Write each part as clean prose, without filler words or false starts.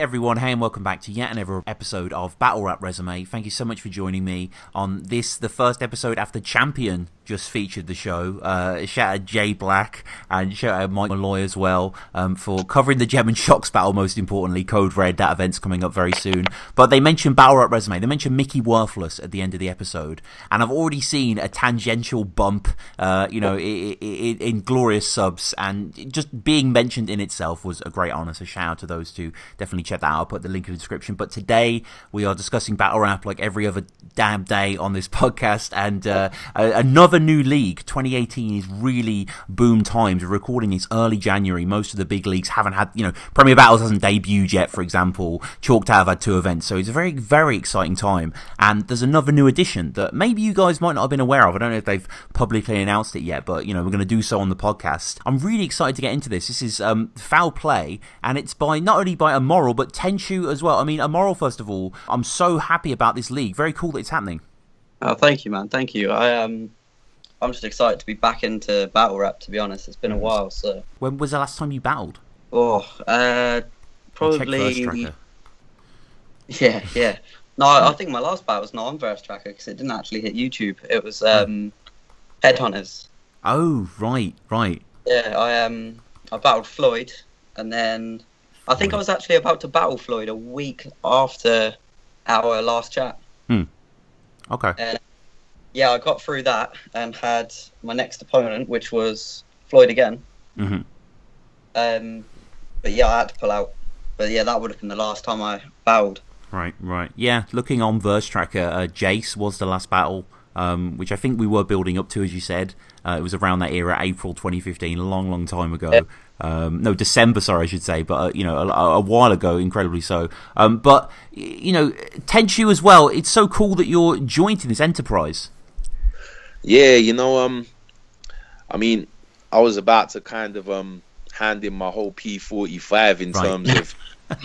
everyone, hey and welcome back to yet another episode of Battle Rap Resume. Thank you so much for joining me on this, the first episode after Champion just featured the show. Shout out Jay Black and shout out Mike Malloy as well for covering the Gem and Shocks battle, most importantly. Code Red, that event's coming up very soon. But they mentioned Battle Rap Resume, they mentioned Mickey Worthless at the end of the episode, and I've already seen a tangential bump in glorious subs, and just being mentioned in itself was a great honour, so shout out to those two. Definitely check that out, I'll put the link in the description. But today we are discussing Battle Rap like every other damn day on this podcast, and another new league. 2018 is really boom times. We're recording this early January. Most of the big leagues haven't had, Premier Battles hasn't debuted yet, for example. Chalked Out have had 2 events, so it's a very, very exciting time. And there's another new addition that maybe you guys might not have been aware of. I don't know if they've publicly announced it yet, but, we're going to do so on the podcast. I'm really excited to get into this. This is Foul Play, and it's not only by Immoral, but Tenchoo as well. I mean, Immoral, first of all, I'm so happy about this league. Very cool that it's happening. Oh, thank you, man. Thank you. I'm just excited to be back into battle rap, to be honest. It's been a while, so... When was the last time you battled? Oh, probably... Yeah. No, I think my last battle was not on Verse Tracker, because it didn't actually hit YouTube. It was Headhunters. Oh, right. Yeah, I battled Floyd, and then... I think I was actually about to battle Floyd a week after our last chat. Okay. Yeah, I got through that and had my next opponent, which was Floyd again. But yeah, I had to pull out. But yeah, that would have been the last time I battled. Right. Yeah, looking on Verse Tracker, Jace was the last battle, which I think we were building up to, as you said. It was around that era, April 2015, a long time ago. Yeah. No, December, sorry, I should say, but a while ago, incredibly so. But Tenchoo as well. It's so cool that you're joined in this enterprise. Yeah, I mean, I was about to kind of hand in my whole P45 in terms of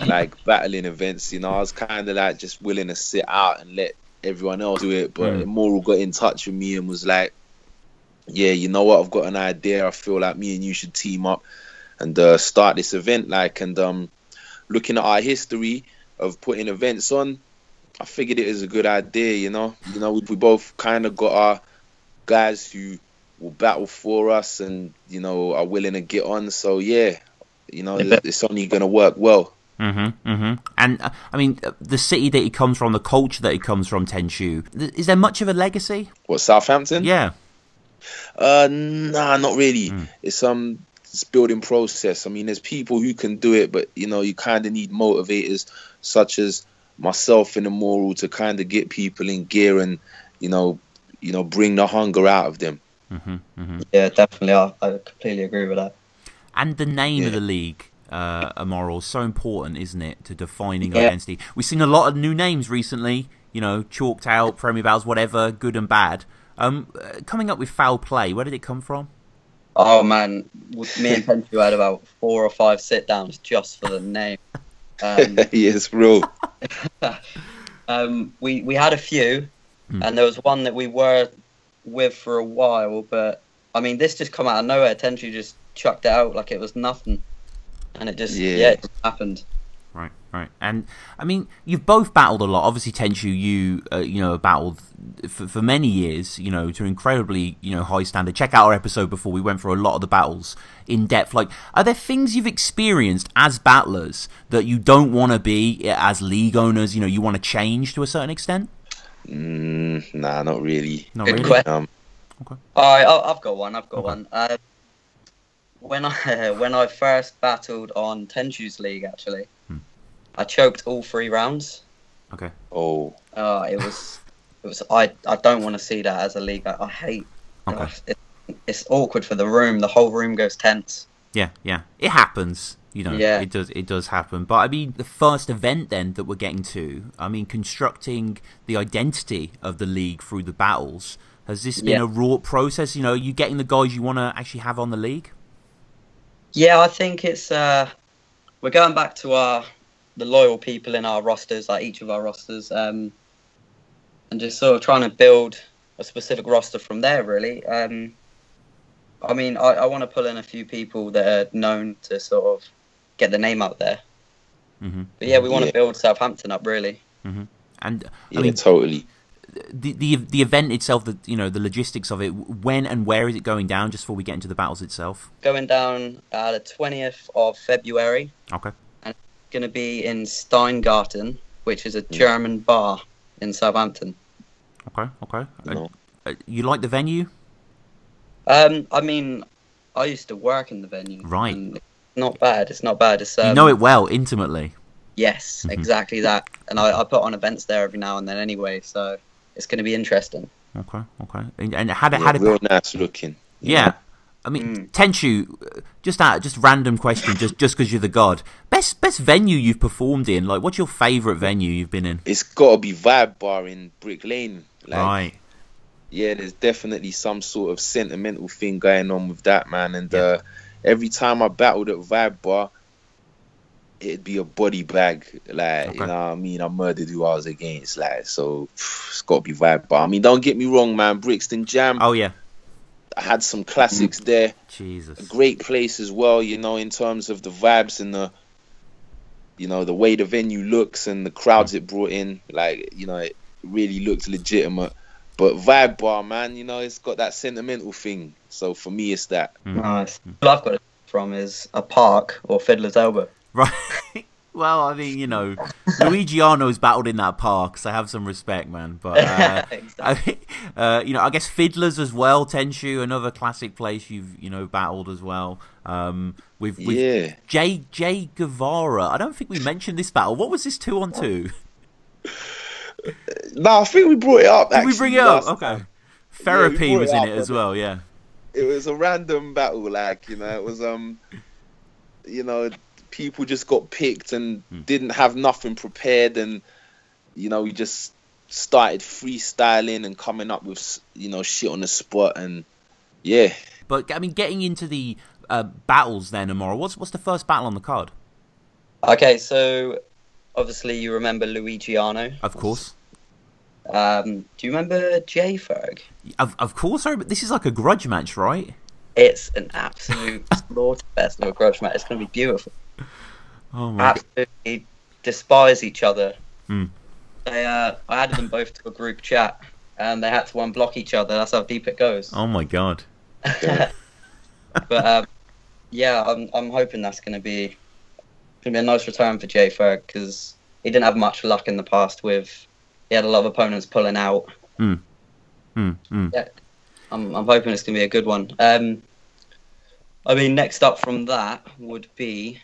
like battling events. I was kind of like just willing to sit out and let everyone else do it. But Immoral got in touch with me and was like, "Yeah, you know what? I've got an idea. I feel like me and you should team up and start this event." And looking at our history of putting events on, I figured it was a good idea. We both kind of got our guys who will battle for us and are willing to get on. So yeah, it's only gonna work well. And I mean, the city that he comes from, the culture that he comes from, Tenchoo, is there much of a legacy? What, Southampton? Yeah. Nah, not really. It's building process. I mean, there's people who can do it, but you kind of need motivators such as myself and Immoral to kind of get people in gear and bring the hunger out of them. Yeah, definitely. I completely agree with that. And the name of the league, Immoral, is so important, isn't it, to defining identity? We've seen a lot of new names recently, Chalked Out, Premier Battles, whatever, good and bad. Coming up with Foul Play, where did it come from? Oh man, me and Tenchoo had about 4 or 5 sit-downs just for the name. Yes, bro. We had a few, and there was one that we were with for a while, but I mean, this just come out of nowhere. Tenchoo just chucked it out like it was nothing, and it just it just happened. Right. And I mean, you've both battled a lot. Obviously, Tenchoo, you battled for many years, to incredibly high standard. Check out our episode before, we went through a lot of the battles in depth. Like, are there things you've experienced as battlers that you don't want to be as league owners? You want to change to a certain extent? Nah, not really. Good question. Okay. All right, I've got one. When I first battled on Tenchoo's league, actually, I choked all 3 rounds. Okay. Oh. It was. I don't want to see that as a league. I hate. Okay. It's awkward for the room. The whole room goes tense. Yeah. It happens. Yeah. It does happen. But I mean, the first event then that we're getting to, I mean, constructing the identity of the league through the battles. Has this been a raw process? Are you getting the guys you want to actually have on the league? Yeah, I think it's. We're going back to the loyal people in our rosters, like each of our rosters, and just sort of trying to build a specific roster from there, really. I mean, I want to pull in a few people that are known to sort of get the name out there. But yeah, we want to build Southampton up really. And I mean, totally. The event itself, the logistics of it, when and where is it going down? Just before we get into the battles itself. Going down the 20th of February. Okay. And it's going to be in Steingarten, which is a German bar in Southampton. Okay. You like the venue? I mean, I used to work in the venue. Right. And it's not bad. It's not bad. It's you know it well, intimately. Yes, exactly that. And I put on events there every now and then anyway, so it's going to be interesting. Okay. And how did real nice looking. Yeah. I mean, Tenchoo, just random question, just because you're the god. Best venue you've performed in? Like, what's your favourite venue you've been in? It's got to be Vibe Bar in Brick Lane. Like, right. Yeah, there's definitely some sort of sentimental thing going on with that, man. And every time I battled at Vibe Bar, it'd be a body bag. Like, you know what I mean? I murdered who I was against. Like, so it's got to be Vibe Bar. I mean, don't get me wrong, man. Brixton Jam. Oh, yeah. I had some classics there. Jesus. A great place as well, you know, in terms of the vibes and the way the venue looks and the crowds it brought in. Like, you know, it really looked legitimate. But Vibe Bar, man, you know, it's got that sentimental thing. So for me, it's that. Nice. All I've got it from is a park or Fiddler's Elbow. Right. Well, I mean, you know, Luigiano's battled in that park, so I have some respect, man. But Exactly. I guess Fiddlers as well. Tenchoo, another classic place you've battled as well. With Jay Guevara. I don't think we mentioned this battle. What was this 2-on-2? No, I think we brought it up. Did we bring it up? Okay. Therapy was in it as well. Yeah. It was a random battle, like, you know. It was people just got picked and didn't have nothing prepared, and you know, we just started freestyling and coming up with shit on the spot, and yeah. But I mean, getting into the battles then, Immoral, what's the first battle on the card? Okay, so obviously you remember Luigiano. Of course. Do you remember J-Ferg? Of course, sorry, but this is like a grudge match, right? It's an absolute slaughterfest of a grudge match. It's going to be beautiful. Oh my! Absolutely despise each other. I added them both to a group chat, and they had to unblock each other. That's how deep it goes. Oh my god! But yeah, I'm hoping that's going to be a nice return for Jay Ferg, because he didn't have much luck in the past with. He had a lot of opponents pulling out. Yeah, I'm hoping it's going to be a good one. I mean, next up from that would be.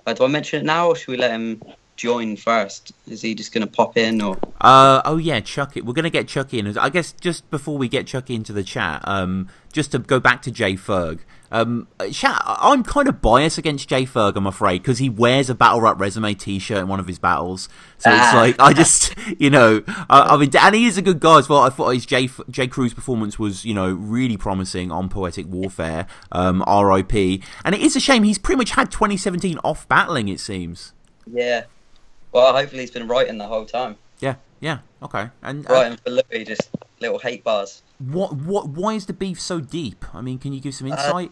Do I mention it now, or should we let him join first? Is he just going to pop in, or? Oh yeah, Chucky. We're going to get Chucky in. I guess just before we get Chucky into the chat, just to go back to Jay Ferg. Chat, I'm kind of biased against Jay Ferg, I'm afraid, because he wears a Battle Rap Resume t-shirt in one of his battles. So it's like, I just, I mean, and he is a good guy as well. I thought his J. Crew's performance was, really promising on Poetic Warfare, RIP. And it is a shame, he's pretty much had 2017 off battling, it seems. Yeah. Well, hopefully he's been writing the whole time. Yeah, okay. And writing for Louis, just little hate bars. Why is the beef so deep? I mean, can you give some insight?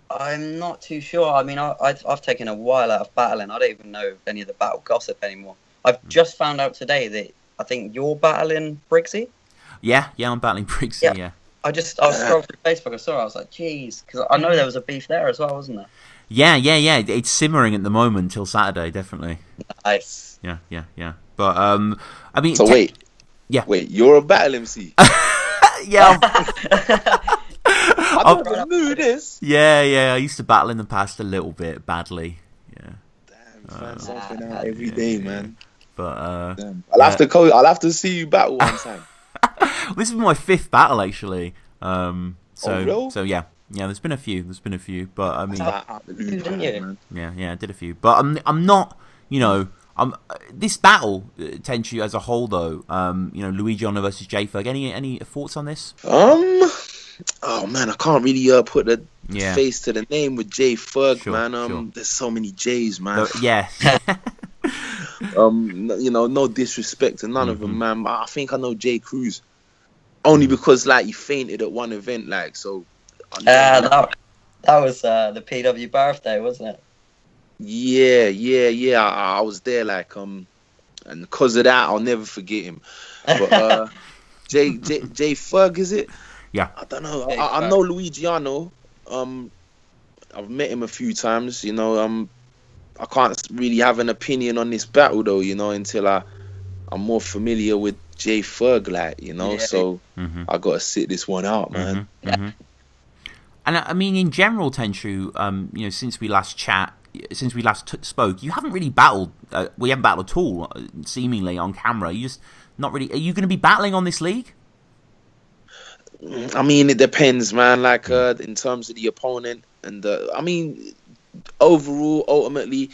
I'm not too sure. I mean, I've taken a while out of battling. I don't even know any of the battle gossip anymore. I've just found out today that I think you're battling Briggsy. Yeah, I'm battling Briggsy. Yeah. I was scrolling through Facebook. I saw it. I was like, jeez, because I know there was a beef there as well, wasn't there? Yeah. It's simmering at the moment until Saturday, definitely. Nice. Yeah. But I mean, so wait, you're a battle MC. Yeah. I don't know this. Yeah. I used to battle in the past a little bit badly. Yeah. Damn, find something out every day, man. But damn. I'll have to see you battle one time. This is my 5th battle actually. So yeah, there's been a few. But I mean, yeah, I did a few. But I'm not, this battle, Tenchoo as a whole though, Luigiano versus J-Ferg. Any thoughts on this? Oh man, I can't really put the face to the name with J-Ferg, man. Sure. There's so many J's, man. Yeah. No disrespect to none of them, man. I think I know J. Cruz only because he fainted at one event, so. That was the PW birthday, wasn't it? Yeah. I was there, like, and because of that, I'll never forget him. But J Ferg, is it? Yeah. I don't know. I know Luigiano. I've met him a few times. You know, I can't really have an opinion on this battle though. You know, until I'm more familiar with J Ferg, like, you know. Yeah. So I gotta sit this one out, man. And I mean, in general, Tenchoo, you know, since we last spoke, you haven't really battled. We haven't battled at all, seemingly on camera. You just not really. Are you going to be battling on this league? I mean, it depends, man. Like, in terms of the opponent, and I mean, overall, ultimately,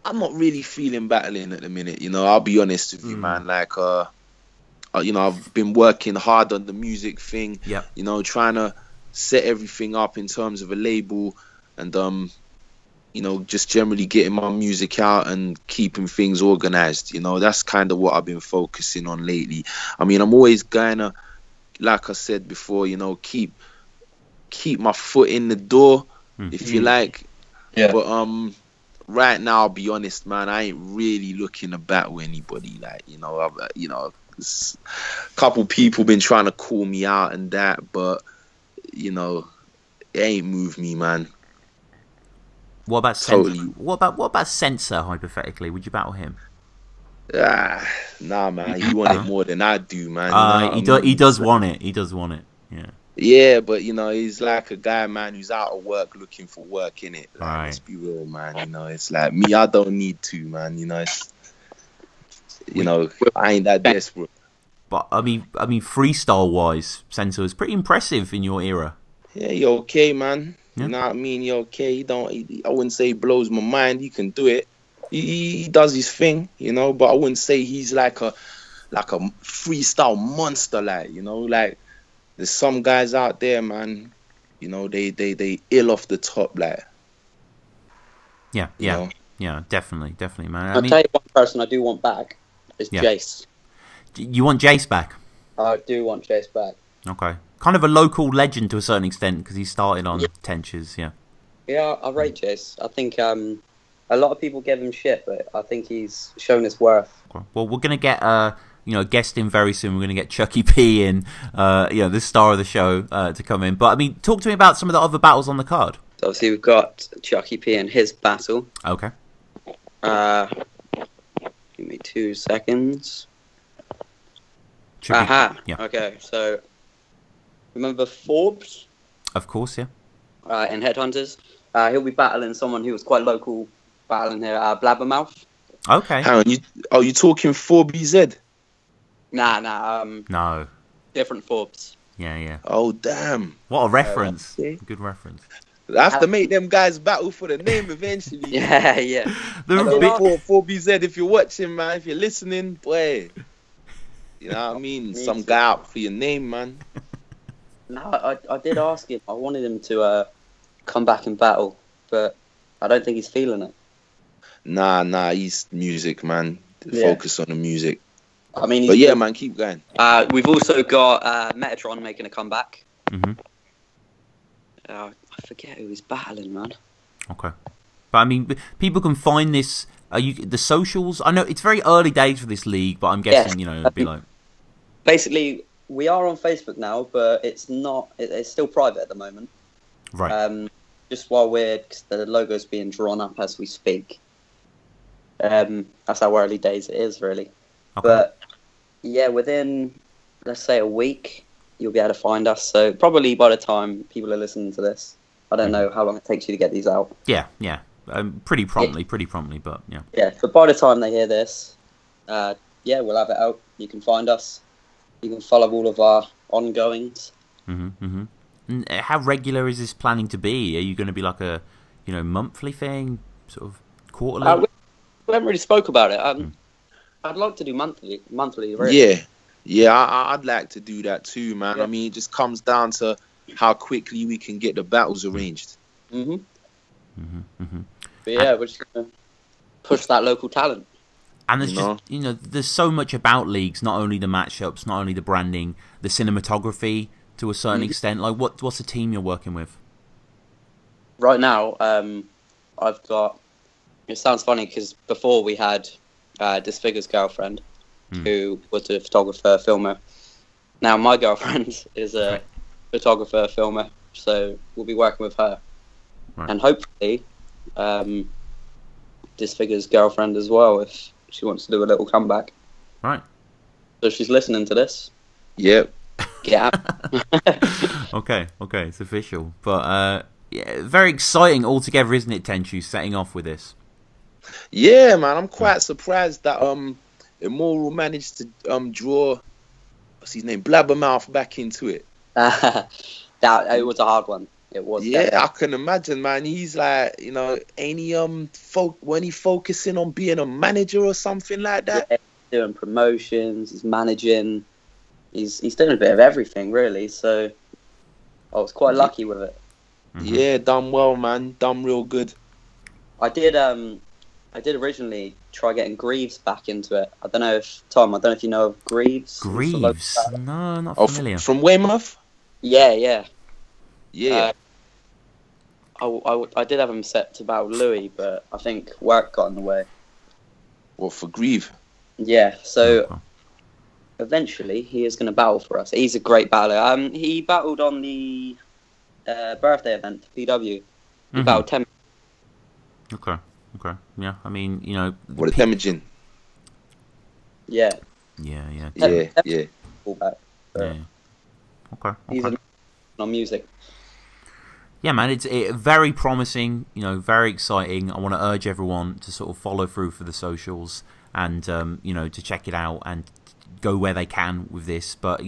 I'm not really feeling battling at the minute. You know, I'll be honest with you, man. Like, you know, I've been working hard on the music thing. Yeah. You know, trying to set everything up in terms of a label, and you know, just generally getting my music out and keeping things organized. You know, that's kind of what I've been focusing on lately. I mean, I'm always gonna, like I said before, you know, keep my foot in the door, if you like. Yeah. But right now, I'll be honest, man, I ain't really looking to battle anybody. Like, you know, a couple people been trying to call me out and that, but you know, it ain't moved me, man. What about Totally. What about Sensor? Hypothetically, would you battle him? Nah, man. He want it more than I do, man. He does want it. He does want it. Yeah. Yeah, but you know, he's like a guy, man, who's out of work looking for work, in it. Like, Right. let's be real, man. You know, it's like me. I don't need to, man. You know, you know, I ain't that desperate. But I mean, freestyle wise, Sensor is pretty impressive in your era. Yeah, you're okay, man. Yeah. You know what I mean? You're okay. I wouldn't say he blows my mind. He can do it. He does his thing, you know. But I wouldn't say he's like a freestyle monster, like, you know. Like, there's some guys out there, man. You know, they ill off the top, like. Yeah, You know? yeah, definitely, man. I'll tell you one person I do want back is Yeah. Jace. You want Jace back? I do want Jace back. Okay. Kind of a local legend to a certain extent because he started on Tenchoo's, yeah. Yeah, I rate Jace. I think a lot of people give him shit, but I think he's shown his worth. Okay. Well, we're going to get a guest in very soon. We're going to get Chucky P in, the star of the show, to come in. But, I mean, talk to me about some of the other battles on the card. So obviously we've got Chucky P in his battle. Okay. Give me 2 seconds. Chucky, Aha. Yeah. Okay, so remember Forbes Of course, yeah. in Headhunters? He'll be battling someone who was quite local, battling here, Blabbermouth. Okay. Hang on, you talking 4BZ? Nah, No. different Forbes. Yeah. Oh, damn. What a reference. Okay. Good reference. I have to make them guys battle for the name eventually. Yeah. The big- 4BZ, if you're watching, man, if you're listening, boy. You know what I mean? Some guy out for your name, man. No, I did ask him. I wanted him to come back and battle, but I don't think he's feeling it. Nah, he's music, man. Yeah. Focus on the music. I mean, But yeah, man, keep going. we've also got Metatron making a comeback. Mhm. I forget who he's battling, man. Okay. But I mean, people can find this. The socials? I know it's very early days for this league, but I'm guessing it'd be like. Basically, we are on Facebook now, but it's not. It's still private at the moment. Right. Just while the logo's being drawn up as we speak. That's how early days it is, really. Okay. But yeah, within, let's say, a week, you'll be able to find us. So probably by the time people are listening to this, I don't know how long it takes you to get these out. Yeah. Pretty promptly, but yeah. Yeah, but by the time they hear this, we'll have it out. You can find us. You can follow all of our ongoings. Mm-hmm. And how regular is this planning to be? Are you going to be like a, monthly thing, sort of quarterly? We haven't really spoke about it. I'd like to do monthly. Really. Yeah, I'd like to do that too, man. Yeah. I mean, it just comes down to how quickly we can get the battles arranged. Mm-hmm. Mm-hmm. But yeah, we're just going to push that local talent. And there's just, there's so much about leagues, not only the matchups, not only the branding, the cinematography to a certain extent. Like, what's the team you're working with? Right now, I've got it sounds funny because before we had Disfigure's girlfriend, who was a photographer, filmer. Now my girlfriend is a photographer, filmer, so we'll be working with her. Right. And hopefully Disfigure's girlfriend as well, if she wants to do a little comeback. Right. So she's listening to this. Yep. Yeah. Okay, it's official. But yeah, very exciting altogether, isn't it, Tenchoo, setting off with this? Yeah, man, I'm quite surprised that Immoral managed to draw, what's his name, Blabbermouth back into it. It was a hard one. It was. Yeah, definitely. I can imagine, man. He's like, ain't he when he focusing on being a manager or something like that? Yeah, doing promotions, he's managing, he's doing a bit of everything really. So I was quite lucky with it. Yeah, done well, man. Done real good. I did originally try getting Greaves back into it. I don't know if you know of Greaves. Greaves? No, not familiar. From Weymouth? Yeah. Yeah. I did have him set to battle Louis, but I think work got in the way. Well, for Grieve? Yeah, so eventually he is going to battle for us. He's a great battler. He battled on the birthday event, PW. He battled Temchoo. Okay. Yeah, I mean, What a Temujin. Yeah. Yeah. Fullback, yeah. Okay. He's on music. Yeah, man, it's very promising, very exciting. I want to urge everyone to sort of follow through for the socials and, to check it out and go where they can with this. But,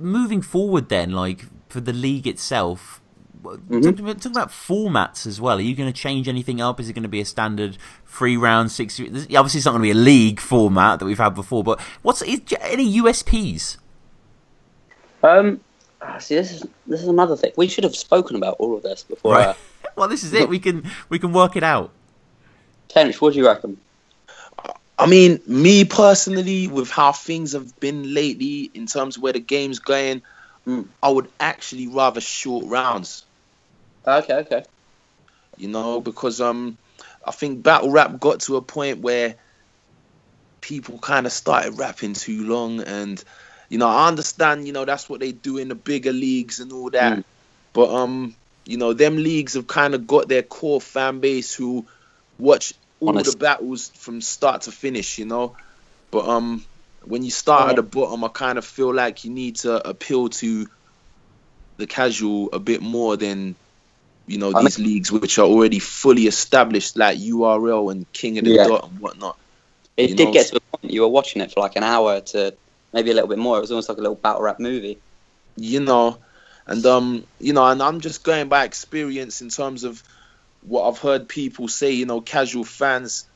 moving forward then, like, for the league itself, talk about formats as well. Are you going to change anything up? Is it going to be a standard 3-round, 6? Obviously, it's not going to be a league format that we've had before, but any USPs? See, this is another thing. We should have spoken about all of this before. Right. Well, this is it. We can work it out. Tench, what do you reckon? I mean, me personally, with how things have been lately in terms of where the game's going, I would actually rather short rounds. Okay. Because I think battle rap got to a point where people kind of started rapping too long, and I understand, that's what they do in the bigger leagues and all that. But, them leagues have kind of got their core fan base who watch all the battles from start to finish, But when you start at the bottom, I kind of feel like you need to appeal to the casual a bit more than, these leagues which are already fully established, like URL and King of the Dot and whatnot. It did get to the point you were watching it for like an hour to maybe a little bit more. It was almost like a little battle rap movie. And I'm just going by experience in terms of what I've heard people say, casual fans,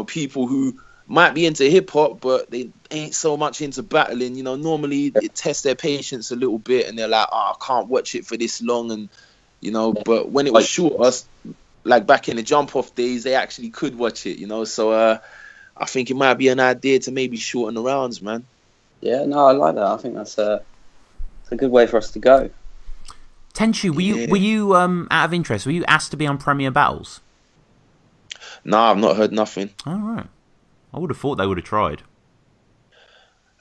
people who might be into hip hop, but they ain't so much into battling. Normally it tests their patience a little bit, and they're like, I can't watch it for this long, and But when it was short, like back in the jump off days, they actually could watch it. So I think it might be an idea to maybe shorten the rounds, man. Yeah, no, I like that. I think that's a good way for us to go. Tenchoo, were you out of interest? Were you asked to be on Premier Battles? No, I've not heard nothing. All right. I would have thought they would have tried.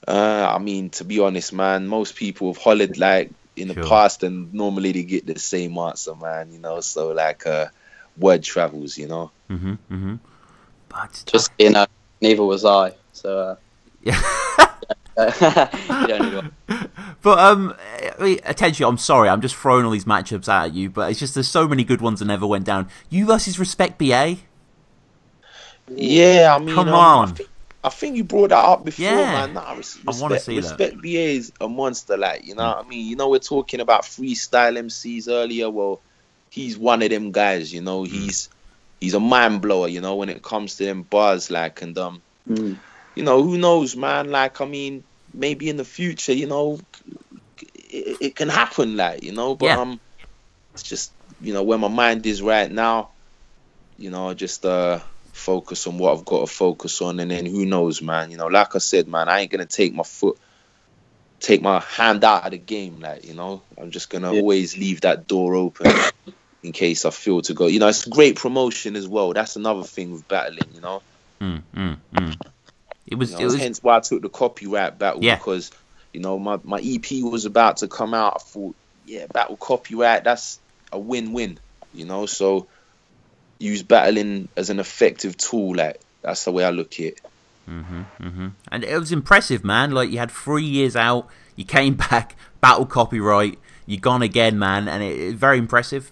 I mean, to be honest, man, most people have hollered like in the past, and normally they get the same answer, man. So like word travels, But just neither was I. So yeah. You don't need one. But Tenchoo, I'm sorry, I'm just throwing all these matchups at you, but it's just there's so many good ones that never went down. You versus Respect BA. Yeah, I mean, come on. I think you brought that up before, man. I want to see that. Respect BA is a monster, like, what I mean? We're talking about freestyle MCs earlier. Well, he's one of them guys, He's a mind blower, when it comes to them bars, like, and who knows, man? Like, I mean, maybe in the future, it can happen, like, but it's just, where my mind is right now, just focus on what I've got to focus on, and then who knows, man. Like I said, man, I ain't gonna take my hand out of the game, like, I'm just gonna always leave that door open. in case I feel to go. You know, it's great promotion as well. That's another thing with battling, you know. It was, you know, hence why I took the copyright battle, because, you know, my EP was about to come out. I thought, yeah, battle copyright, that's a win-win, you know. So use battling as an effective tool. Like, that's the way I look at it. And it was impressive, man. Like, you had 3 years out, you came back, battle copyright, you gone again, man, and it's very impressive.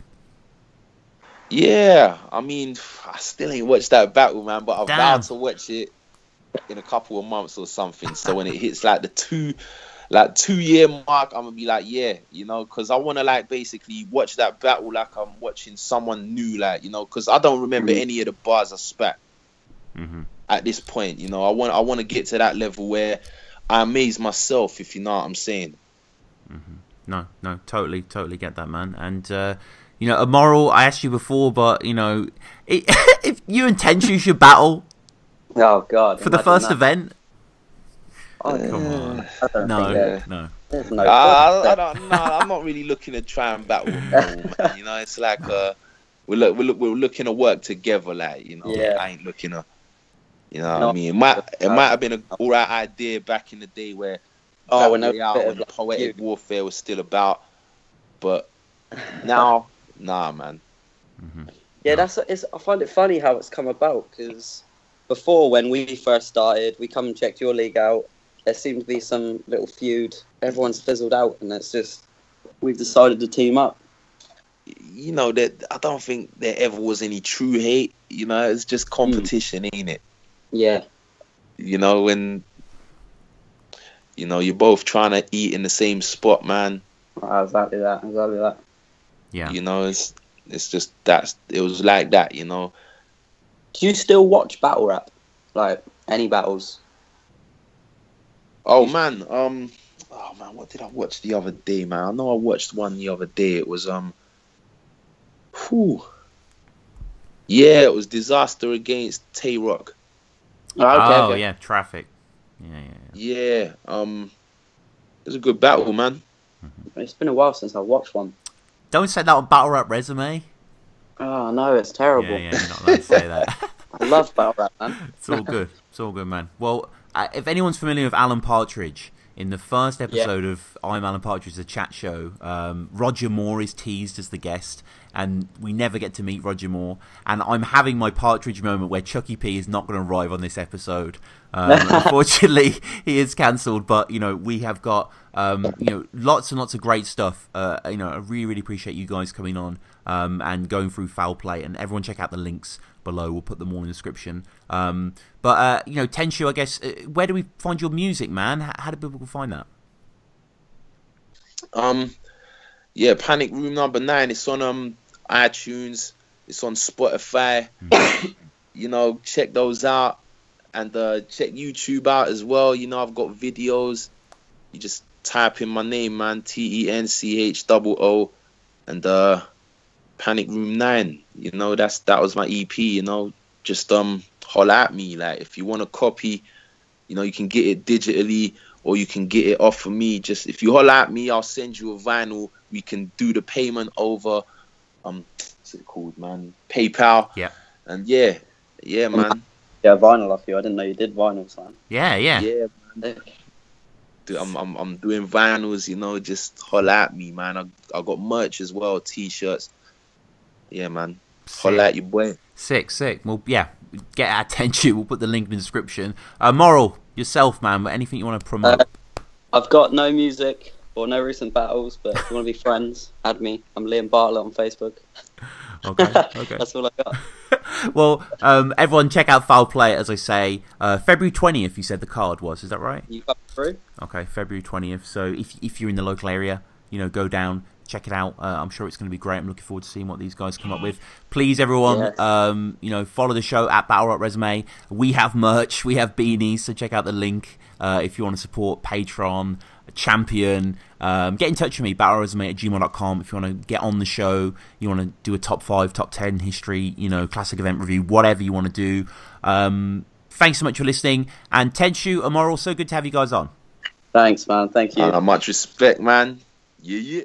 Yeah, I mean, I still ain't watched that battle, man, but I've vowed to watch it in a couple of months or something. So when it hits like the 2-year mark, I'm gonna be like, yeah, you know, because I want to like basically watch that battle like I'm watching someone new, like, you know, because I don't remember any of the bars I spat at this point. You know, I want to get to that level where I amaze myself, if you know what I'm saying. No, totally get that, man. And you know, Immoral, I asked you before, but you know, if you and Tenchoo should battle, oh god, for the first event. Oh, come on, no. I'm not really looking to try and battle Immoral, man. You know, it's like we're looking to work together, like, you know. I ain't looking to, you know what I mean. It might have been an alright idea back in the day where when the poetic warfare was still about, but now, nah, man. Yeah, I find it funny how it's come about, because before, when we first started, we come and checked your league out. There seemed to be some little feud. Everyone's fizzled out, and it's just we've decided to team up. You know, that I don't think there ever was any true hate. You know, it's just competition, ain't it? Yeah. You know, when you know you're both trying to eat in the same spot, man. Exactly that. Yeah. You know, it's just it was like that, you know. Do you still watch battle rap? Like, any battles? Oh man, what did I watch the other day, man? I know I watched one the other day. It was yeah, it was Disaster against Tay Rock. Okay. Yeah, Traffic. Yeah. It was a good battle, man. It's been a while since I watched one. Don't say that on Battle Rap Resume. Oh no, it's terrible. Yeah, you're not allowed to say that. I love battle rap, man. It's all good. It's all good, man. Well, if anyone's familiar with Alan Partridge, in the first episode of I'm Alan Partridge, the chat show, Roger Moore is teased as the guest, and we never get to meet Roger Moore. And I'm having my Partridge moment where Chucky P is not going to arrive on this episode. Unfortunately, he is cancelled, but you know, we have got you know, lots and lots of great stuff. You know, I really appreciate you guys coming on and going through Foul Play, and everyone check out the links below. We'll put them all in the description. But you know, Tenchoo, I guess, where do we find your music, man? How do people find that? Yeah, Panic Room number 9. It's on iTunes. It's on Spotify. You know, check those out, and check YouTube out as well. You know, I've got videos. You just type in my name, man, TENCHOO, and Panic Room 9. You know, that was my EP. You know, just holler at me. Like, if you want a copy, you know, you can get it digitally, or you can get it off of me. Just if you holler at me, I'll send you a vinyl. We can do the payment over what's it called, man? PayPal. Yeah. And yeah, man. Yeah, vinyl off you. I didn't know you did vinyls, man. Yeah, man. Dude, I'm doing vinyls, you know. Just holler at me, man. I got merch as well, t-shirts. Yeah, man. Holler at your boy. Sick. Well, yeah, get our attention. We'll put the link in the description. Moral, yourself, man. Anything you want to promote? I've got no music or no recent battles, but if you want to be friends, add me. I'm Liam Bartlett on Facebook. Okay. That's all I got. Well, everyone check out Foul Play, as I say. February 20th, you said the card was. Is that right? You got through? Okay, February 20th. So if you're in the local area, you know, go down, check it out. I'm sure it's going to be great. I'm looking forward to seeing what these guys come up with. Please, everyone, you know, follow the show at battlerapresume. We have merch. We have beanies. So check out the link if you want to support Patreon, Champion. Get in touch with me, battlerapresume@gmail.com. If you want to get on the show, you want to do a top 5, top 10 history, you know, classic event review, whatever you want to do. Thanks so much for listening. And Tenchoo, Immoral, so good to have you guys on. Thanks, man. Thank you. Much respect, man. Yeah.